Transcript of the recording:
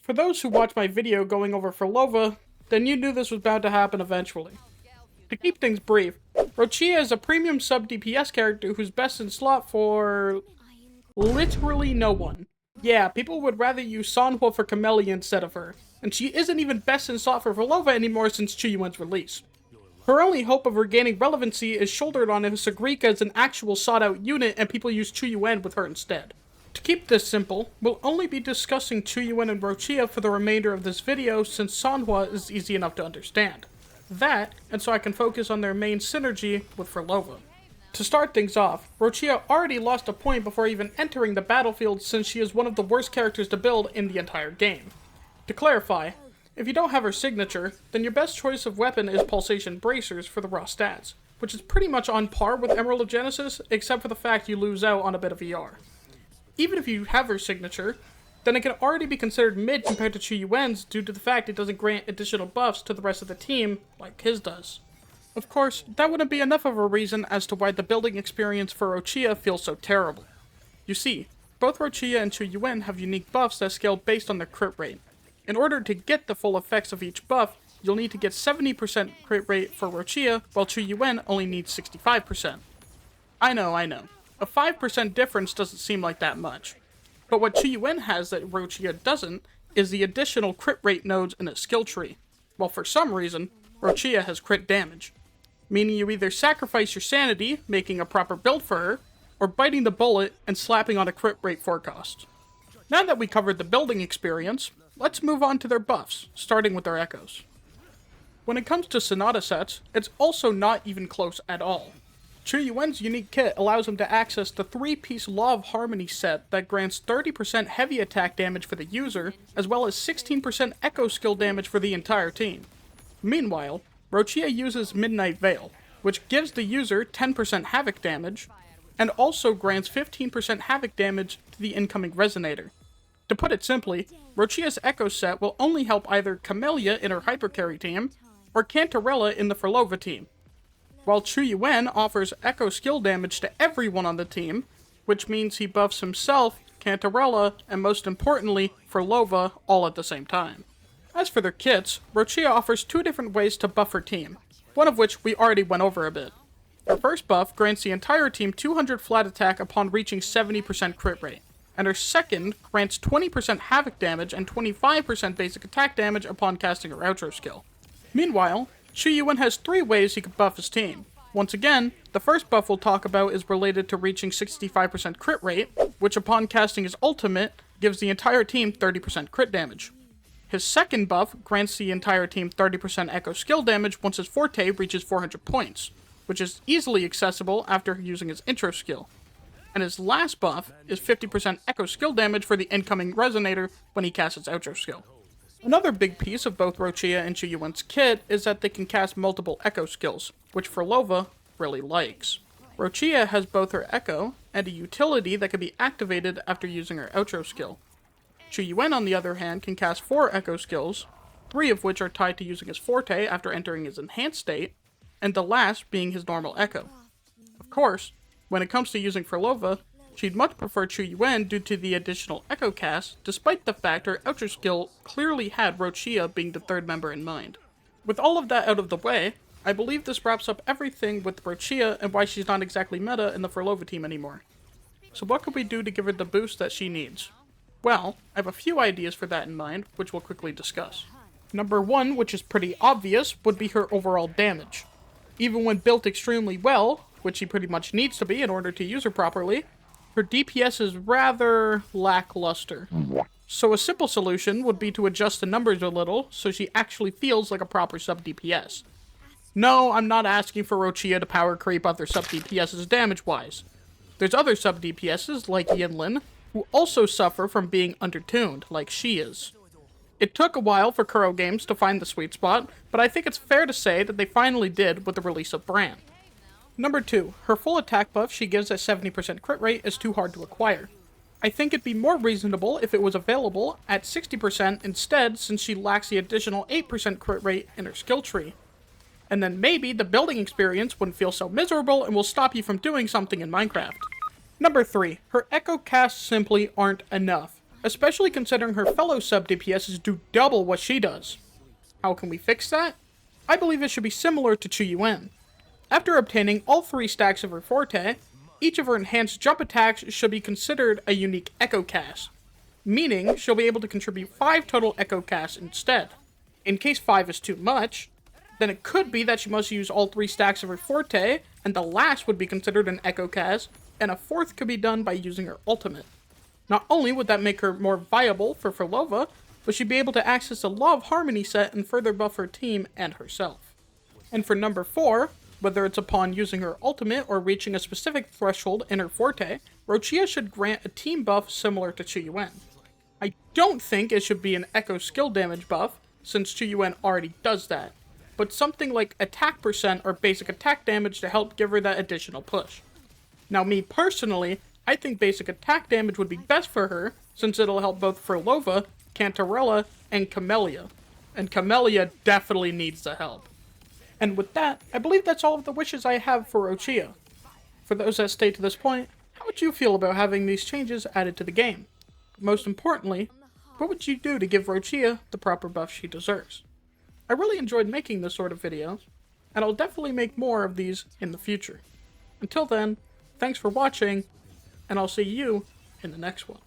For those who watched my video going over Furlova, then you knew this was bound to happen eventually. To keep things brief, Roccia is a premium sub DPS character who's best in slot for literally no one. Yeah, people would rather use Sanhua for Camellia instead of her, and she isn't even best in slot for Furlova anymore since Qiuyuan's release. Her only hope of regaining relevancy is shouldered on if Sagrika is an actual sought-out unit and people use Qiuyuan with her instead. To keep this simple, we'll only be discussing Qiuyuan and Roccia for the remainder of this video since Sanhua is easy enough to understand. That, and so I can focus on their main synergy with Furlova. To start things off, Roccia already lost a point before even entering the battlefield since she is one of the worst characters to build in the entire game. To clarify, if you don't have her signature, then your best choice of weapon is Pulsation Bracers for the raw stats, which is pretty much on par with Emerald of Genesis, except for the fact you lose out on a bit of ER. Even if you have her signature, then it can already be considered mid compared to Qiuyuan's due to the fact it doesn't grant additional buffs to the rest of the team like his does. Of course, that wouldn't be enough of a reason as to why the building experience for Roccia feels so terrible. You see, both Roccia and Qiuyuan have unique buffs that scale based on their crit rate. In order to get the full effects of each buff, you'll need to get 70% crit rate for Roccia, while Qiuyuan only needs 65%. I know. A 5% difference doesn't seem like that much. But what Qiuyuan has that Roccia doesn't is the additional crit rate nodes in its skill tree, while for some reason, Roccia has crit damage. Meaning you either sacrifice your sanity, making a proper build for her, or biting the bullet and slapping on a crit rate forecast. Now that we covered the building experience, let's move on to their buffs, starting with their echoes. When it comes to Sonata sets, it's also not even close at all. Qiuyuan's unique kit allows him to access the 3-piece Law of Harmony set that grants 30% heavy attack damage for the user, as well as 16% echo skill damage for the entire team. Meanwhile, Roccia uses Midnight Veil, which gives the user 10% havoc damage, and also grants 15% havoc damage to the incoming Resonator. To put it simply, Roccia's echo set will only help either Camellia in her Hypercarry team, or Cantarella in the Furlova team. While Qiuyuan offers echo skill damage to everyone on the team, which means he buffs himself, Cantarella, and most importantly, Furlova all at the same time. As for their kits, Roccia offers 2 different ways to buff her team, one of which we already went over a bit. Her first buff grants the entire team 200 flat attack upon reaching 70% crit rate, and her second grants 20% havoc damage and 25% basic attack damage upon casting her outro skill. Meanwhile, Qiuyuan has 3 ways he could buff his team. Once again, the first buff we'll talk about is related to reaching 65% crit rate, which upon casting his ultimate, gives the entire team 30% crit damage. His second buff grants the entire team 30% echo skill damage once his forte reaches 400 points, which is easily accessible after using his intro skill. And his last buff is 50% echo skill damage for the incoming Resonator when he casts his outro skill. Another big piece of both Roccia and Qiuyuan's kit is that they can cast multiple echo skills, which Furlova really likes. Roccia has both her echo and a utility that can be activated after using her outro skill. Qiuyuan, on the other hand, can cast 4 echo skills, 3 of which are tied to using his forte after entering his enhanced state, and the last being his normal echo. Of course, when it comes to using Furlova, she'd much prefer Qiuyuan due to the additional echo cast, despite the fact her outro skill clearly had Roccia being the 3rd member in mind. With all of that out of the way, I believe this wraps up everything with Roccia and why she's not exactly meta in the Furlova team anymore. So what could we do to give her the boost that she needs? Well, I have a few ideas for that in mind, which we'll quickly discuss. Number 1, which is pretty obvious, would be her overall damage. Even when built extremely well, which she pretty much needs to be in order to use her properly, her DPS is rather lackluster. So a simple solution would be to adjust the numbers a little so she actually feels like a proper sub DPS. No, I'm not asking for Roccia to power creep other sub DPSs damage-wise. There's other sub DPSs like Yinlin who also suffer from being undertuned like she is. It took a while for Kuro Games to find the sweet spot, but I think it's fair to say that they finally did with the release of Bran. Number 2, her full attack buff she gives at 70% crit rate is too hard to acquire. I think it'd be more reasonable if it was available at 60% instead since she lacks the additional 8% crit rate in her skill tree. And then maybe the building experience wouldn't feel so miserable and will stop you from doing something in Minecraft. Number 3, her echo casts simply aren't enough. especially considering her fellow sub-DPSs do double what she does. How can we fix that? I believe it should be similar to Qiuyuan. After obtaining all 3 stacks of her forte, each of her enhanced jump attacks should be considered a unique echo cast, meaning she'll be able to contribute 5 total echo casts instead. In case 5 is too much, then it could be that she must use all 3 stacks of her forte, and the last would be considered an echo cast, and a 4th could be done by using her ultimate. Not only would that make her more viable for Lova, but she'd be able to access the Law of Harmony set and further buff her team and herself. And for number 4, whether it's upon using her ultimate or reaching a specific threshold in her forte, Roccia should grant a team buff similar to Qiuyuan. I don't think it should be an echo skill damage buff, since Qiuyuan already does that, but something like attack percent or basic attack damage to help give her that additional push. Now me personally, I think basic attack damage would be best for her, since it'll help both Lova, Cantarella, and Camellia. And Camellia definitely needs the help. And with that, I believe that's all of the wishes I have for Roccia. For those that stayed to this point, how would you feel about having these changes added to the game? Most importantly, what would you do to give Roccia the proper buff she deserves? I really enjoyed making this sort of videos, and I'll definitely make more of these in the future. Until then, thanks for watching, and I'll see you in the next one.